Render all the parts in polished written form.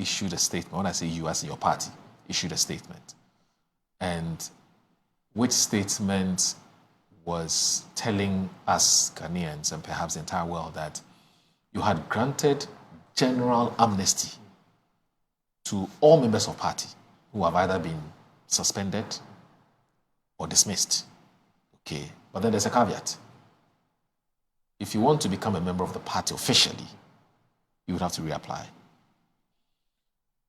issued a statement. When I say you, as your party, issued a statement. And which statement was telling us Ghanaians and perhaps the entire world that you had granted general amnesty to all members of party who have either been suspended or dismissed. Okay, but then there's a caveat. If you want to become a member of the party officially, you would have to reapply.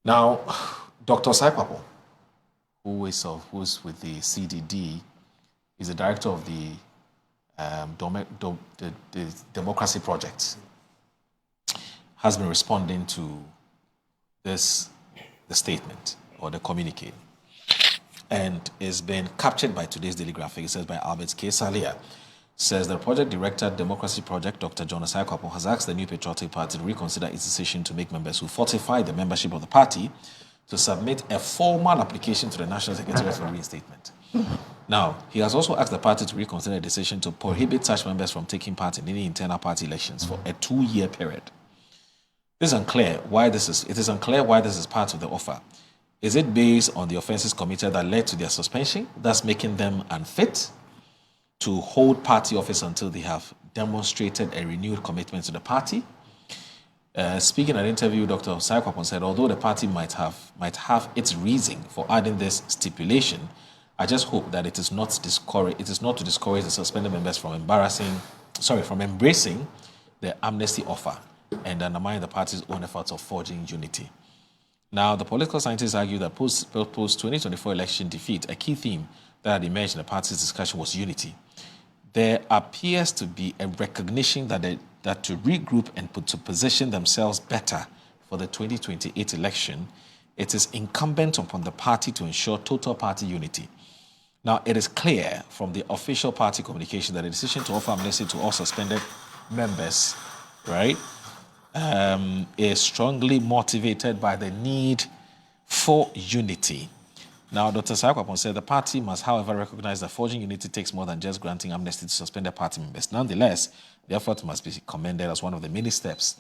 Now, Dr. Saikwapo, who's with the CDD, is the director of the Democracy Project, has been responding to the statement or the communique, and is being captured by today's Daily Graphic. It says by Albert K. Salia. Says the project director, Democracy Project, Dr. John Saikwapo, has asked the New Patriotic Party to reconsider its decision to make members who fortify the membership of the party to submit a formal application to the National Secretariat for reinstatement. Now, he has also asked the party to reconsider a decision to prohibit such members from taking part in any internal party elections for a 2-year period. It is unclear why this is part of the offer. Is it based on the offences committed that led to their suspension, thus making them unfit to hold party office until they have demonstrated a renewed commitment to the party? Speaking at an interview, Dr. Saikwapo said, although the party might have its reason for adding this stipulation, I just hope that it is not to discourage the suspended members from embracing the amnesty offer and undermine the party's own efforts of forging unity. Now, the political scientists argue that post-2024 election defeat, a key theme that had emerged in the party's discussion was unity. There appears to be a recognition that to regroup and to position themselves better for the 2028 election, it is incumbent upon the party to ensure total party unity. Now, it is clear from the official party communication that the decision to offer amnesty to all suspended members, right, is strongly motivated by the need for unity. Now, Dr. Saikwapo said the party must, however, recognize that forging unity takes more than just granting amnesty to suspended party members. Nonetheless, the effort must be commended as one of the many steps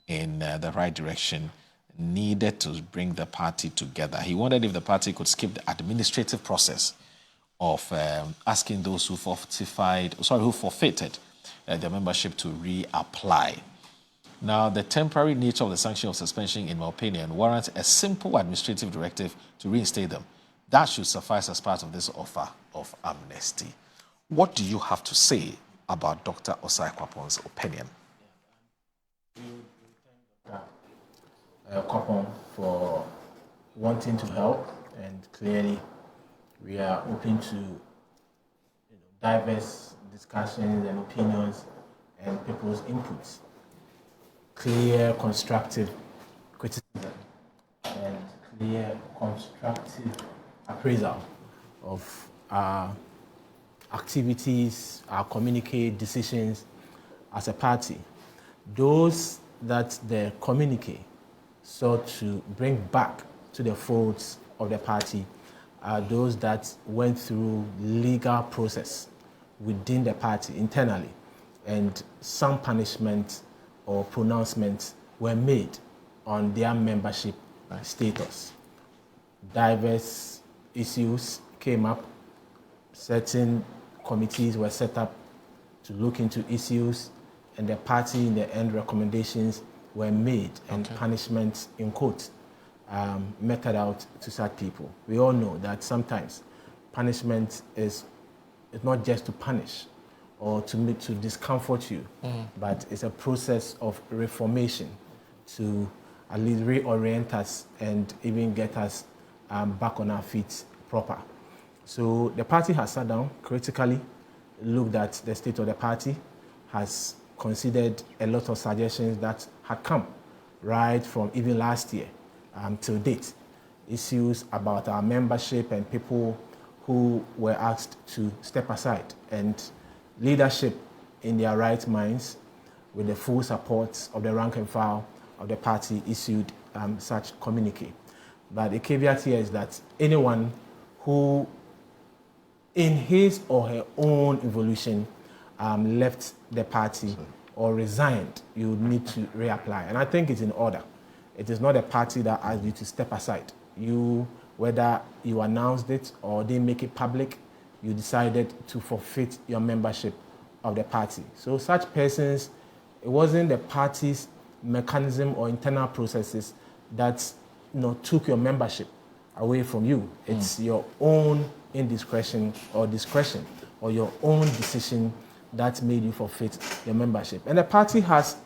in the right direction needed to bring the party together. He wondered if the party could skip the administrative process of asking those who forfeited their membership to reapply. Now, the temporary nature of the sanction of suspension, in my opinion, warrants a simple administrative directive to reinstate them. That should suffice as part of this offer of amnesty. What do you have to say about Dr. Saikwapo's opinion? We thank Dr. Kwapon for wanting to help, and clearly we are open to diverse discussions and opinions and people's inputs. Clear, constructive criticism and clear, constructive appraisal of our activities, our communique, decisions as a party. Those that the communique sought to bring back to the folds of the party are those that went through legal process within the party internally, and some punishment or pronouncements were made on their membership status. Diverse issues came up. Certain committees were set up to look into issues, and the party in the end recommendations were made, and punishments, in quotes, meted out to such people. We all know that sometimes punishment is not just to punish or to discomfort you, but it's a process of reformation to at least reorient us and even get us back on our feet proper. So the party has sat down critically, looked at the state of the party, has considered a lot of suggestions that had come right from even last year till date. Issues about our membership and people who were asked to step aside, and leadership in their right minds, with the full support of the rank and file of the party, issued such communique. But the caveat here is that anyone who, in his or her own evolution, left the party or resigned, you need to reapply. And I think it's in order. It is not a party that asks you to step aside. You, whether you announced it or didn't make it public, you decided to forfeit your membership of the party. So such persons, it wasn't the party's mechanism or internal processes that took your membership away from you. It's your own indiscretion or discretion or your own decision that made you forfeit your membership. And the party has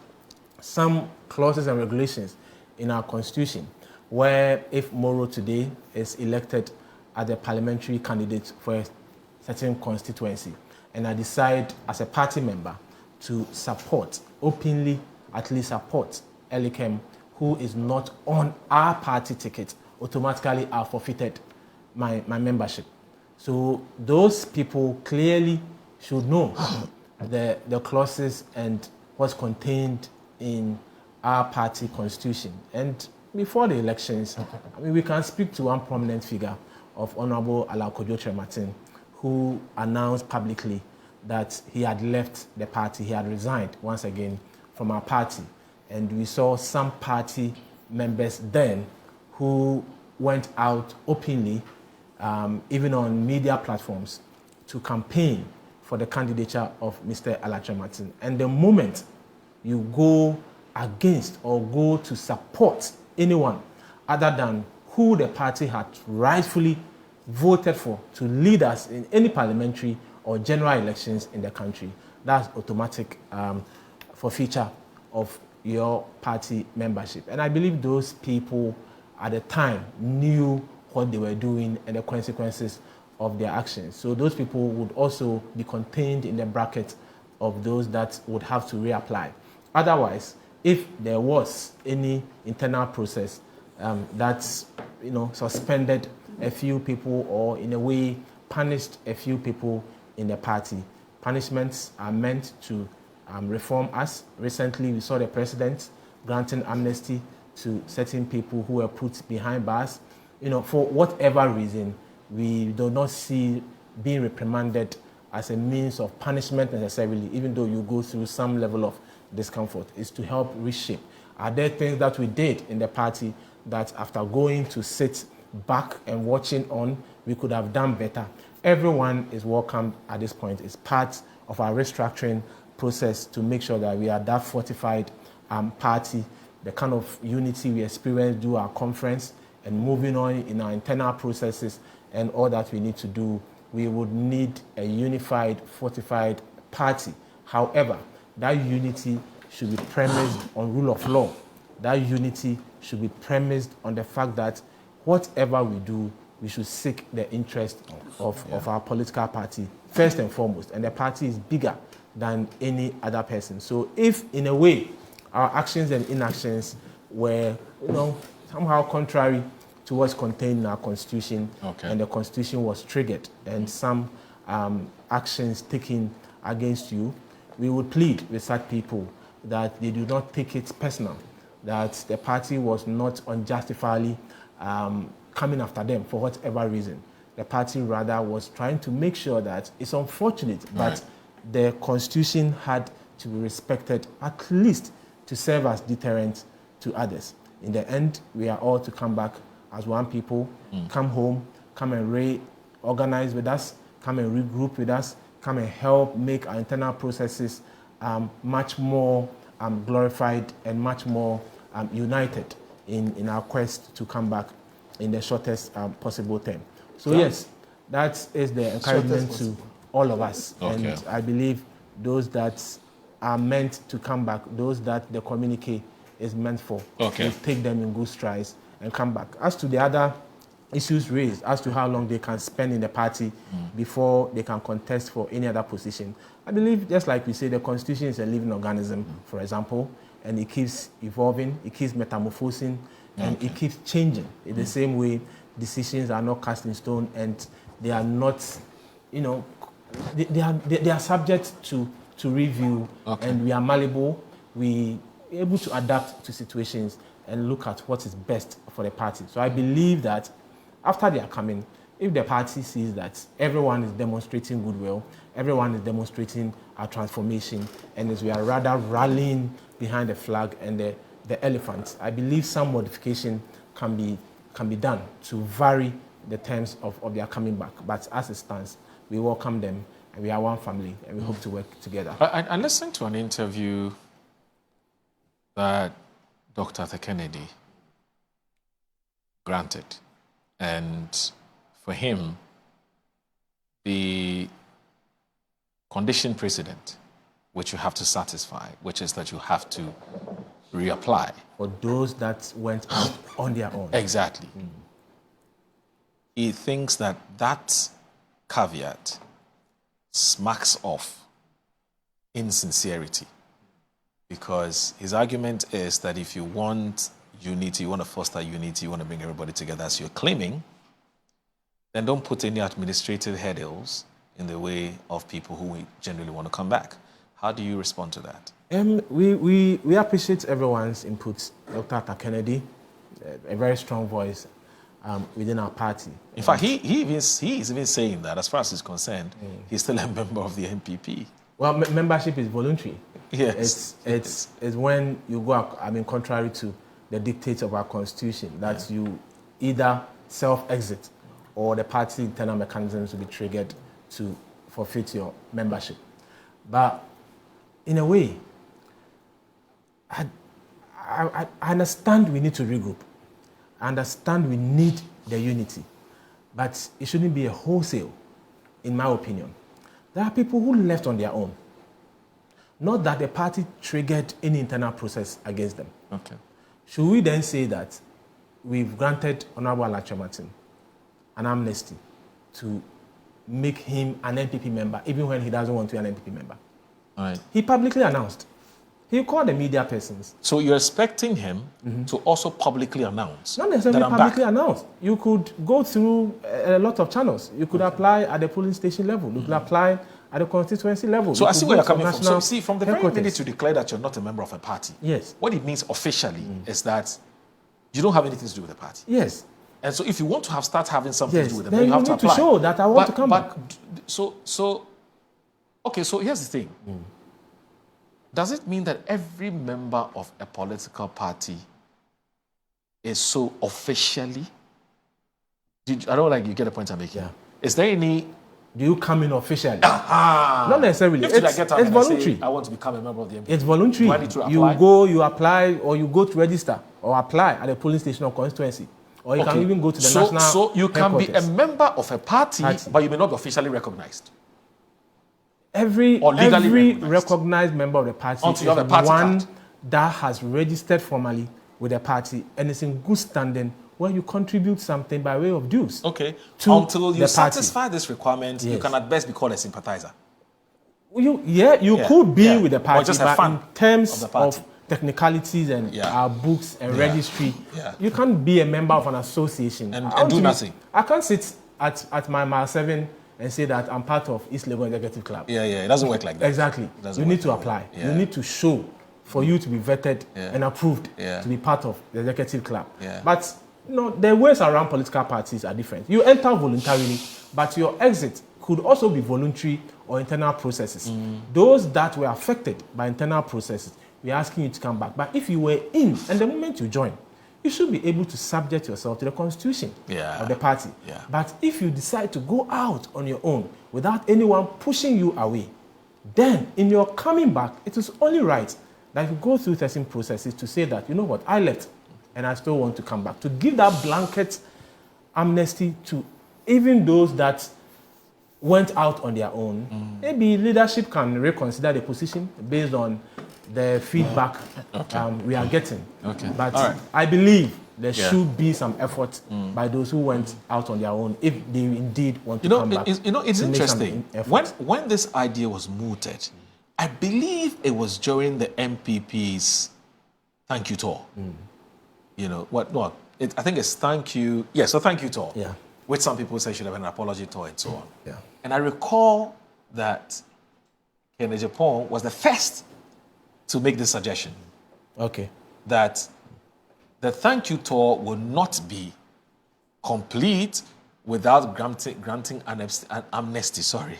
some clauses and regulations in our constitution where if Moro today is elected as a parliamentary candidate for a certain constituency, and I decide as a party member to support, openly at least support Elikem, who is not on our party ticket, automatically are forfeited my membership. So those people clearly should know the clauses and what's contained in our party constitution. And before the elections, I mean, we can speak to one prominent figure of Honorable Alan Kyeremanten, who announced publicly that he had left the party, he had resigned once again from our party. And we saw some party members then who went out openly, even on media platforms, to campaign for the candidature of Mr. Alan Kyeremanten. And the moment you go against or go to support anyone other than who the party had rightfully voted for to lead us in any parliamentary or general elections in the country, that's automatic forfeiture of your party membership. And I believe those people at the time knew what they were doing and the consequences of their actions. So those people would also be contained in the bracket of those that would have to reapply. Otherwise, if there was any internal process that suspended a few people or in a way punished a few people in the party, punishments are meant to reform us. Recently, we saw the president granting amnesty to certain people who were put behind bars. For whatever reason, we do not see being reprimanded as a means of punishment necessarily, even though you go through some level of discomfort. It's to help reshape. Are there things that we did in the party that after going to sit back and watching on, we could have done better? Everyone is welcome at this point. It's part of our restructuring process to make sure that we are that fortified party, the kind of unity we experienced through our conference and moving on in our internal processes and all that we need to do. We would need a unified, fortified party. However, that unity should be premised on rule of law. That unity should be premised on the fact that whatever we do, we should seek the interest of our political party first and foremost. And the party is bigger than any other person. So if, in a way, our actions and inactions were, somehow contrary to what's contained in our constitution, and the constitution was triggered, and some actions taken against you, we would plead with such people that they do not take it personal, that the party was not unjustifiably coming after them for whatever reason. The party rather was trying to make sure that it's unfortunate, but the constitution had to be respected, at least to serve as deterrent to others. In the end, we are all to come back as one people, come home, come and reorganize with us, come and regroup with us, come and help make our internal processes much more glorified and much more united in our quest to come back in the shortest possible time. So yes, that is the encouragement to all of us. And I believe those that are meant to come back, those that the communique is meant for, will take them in good strides and come back. As to the other issues raised, as to how long they can spend in the party before they can contest for any other position, I believe, just like we say, the constitution is a living organism, for example, and it keeps evolving, it keeps metamorphosing, and it keeps changing. In the same way, decisions are not cast in stone, and they are not, they are subject to review, and we are malleable. We are able to adapt to situations and look at what is best for the party. So I believe that after they are coming, if the party sees that everyone is demonstrating goodwill, everyone is demonstrating our transformation, and as we are rather rallying behind the flag and the the elephant, I believe some modification can be done to vary the terms of their coming back. But as it stands, we welcome them, and we are one family, and we hope to work together. I listened to an interview that Dr. Kennedy granted, and for him, the condition precedent, which you have to satisfy, which is that you have to reapply. For those that went out on their own. Exactly. He thinks that that caveat smacks of insincerity, because his argument is that if you want unity, you want to foster unity, you want to bring everybody together as you're claiming, then don't put any administrative hurdles in the way of people who generally want to come back. How do you respond to that? We appreciate everyone's input. Dr. Kennedy, a very strong voice within our party. In fact, he is even saying that, as far as he's concerned, he's still a member of the NPP. Well, membership is voluntary. Yes. It's when you go, contrary to the dictates of our constitution, that you either self-exit or the party internal mechanisms will be triggered to forfeit your membership. But in a way, I understand we need to regroup. I understand we need the unity. But it shouldn't be a wholesale, in my opinion. There are people who left on their own. Not that the party triggered any internal process against them. Okay. Should we then say that we've granted Honorable Alan Kyeremanten an amnesty to make him an NPP member, even when he doesn't want to be an NPP member? All right. He publicly announced. He called the media persons. So you're expecting him to also publicly announce? Not necessarily publicly announce. You could go through a lot of channels. You could apply at the polling station level. You could apply at the constituency level. So I see where you're coming from. So see, from the very headquarters. minute you declare that you're not a member of a party, Yes. what it means officially is that you don't have anything to do with the party. Yes. And so if you want to start having something to do with them, then you have to need apply. to show that I want to come back. Okay, so here's the thing. Does it mean that every member of a political party is so officially? I don't like you get the point I'm making. Yeah. Is there any? Do you come in officially? Not necessarily. It's voluntary. I want to become a member of the NPP. It's voluntary. Do I need to apply? You go, you apply, or you go to register or apply at the polling station or constituency. Or you can even go to the national. So you can be a member of a party, Party. but you may not be officially recognized. Every recognized member of the party Until you have a is party one card. that has registered formally with the party and is in good standing where you contribute something by way of dues. Okay. To Until you the satisfy this requirement, you Yes. can at best be called a sympathizer. You could be with the Or party, just a but fan in terms of the party. of technicalities and our books and registry, You can't be a member of an association and do nothing. I can't sit at my mile 7 and say that I'm part of East Legon Executive Club. It doesn't work like that. Exactly. You need to apply. You need to show for you to be vetted and approved to be part of the executive club. But the ways around political parties are different. You enter voluntarily, but your exit could also be voluntary or internal processes. Those that were affected by internal processes, we're asking you to come back. But if you were in, and the moment you join, you should be able to subject yourself to the constitution of the party. But if you decide to go out on your own without anyone pushing you away, then in your coming back, it is only right that you go through certain processes to say that, you know what, I left and I still want to come back. To give that blanket amnesty to even those that went out on their own, maybe leadership can reconsider the position based on the feedback we are getting. But I believe there should be some effort by those who went out on their own if they indeed want to come back. It's interesting. When this idea was mooted, I believe it was during the NPP's thank you tour. I think it's thank you. Yes, a thank you tour. Which some people say should have been an apology tour and so on. And I recall that Kennedy Japan was the first to make this suggestion. That the thank you tour will not be complete without granting an amnesty. Sorry.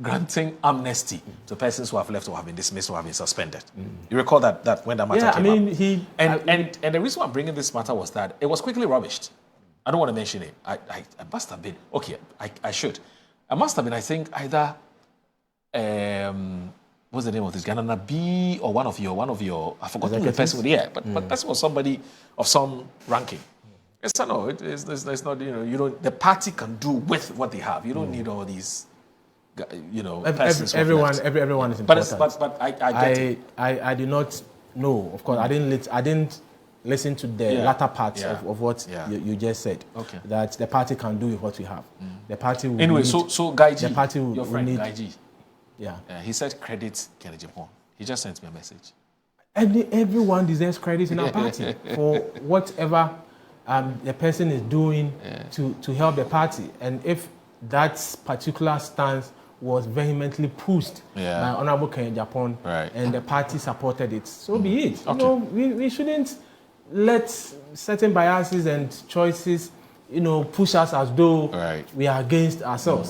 granting amnesty to persons who have left or have been dismissed or have been suspended. You recall that when that matter came up? And the reason why I'm bringing this matter was that it was quickly rubbished. I don't want to mention it. I must have been, okay, I should. I must have been, I think, either, what's the name of this? Ganana B or one of your, I forgot the person, but the person was somebody of some ranking. Yes, no, it's not, the party can do with what they have. You don't need all these, everyone is important. But I get it. I do not know. Of course, I didn't listen to the latter part of what you just said. Okay. That the party can do with what we have. The party will anyway. Need, so Guy G, the party will, your friend will need, Guy G. Yeah. He said credit Kennedy Japan. He just sent me a message. Everyone deserves credit in our party for whatever the person is doing to help the party. And if that particular stance was vehemently pushed by Honorable Kennedy Japan and the party supported it, so be it. Okay. We shouldn't let certain biases and choices, push us as though we are against ourselves.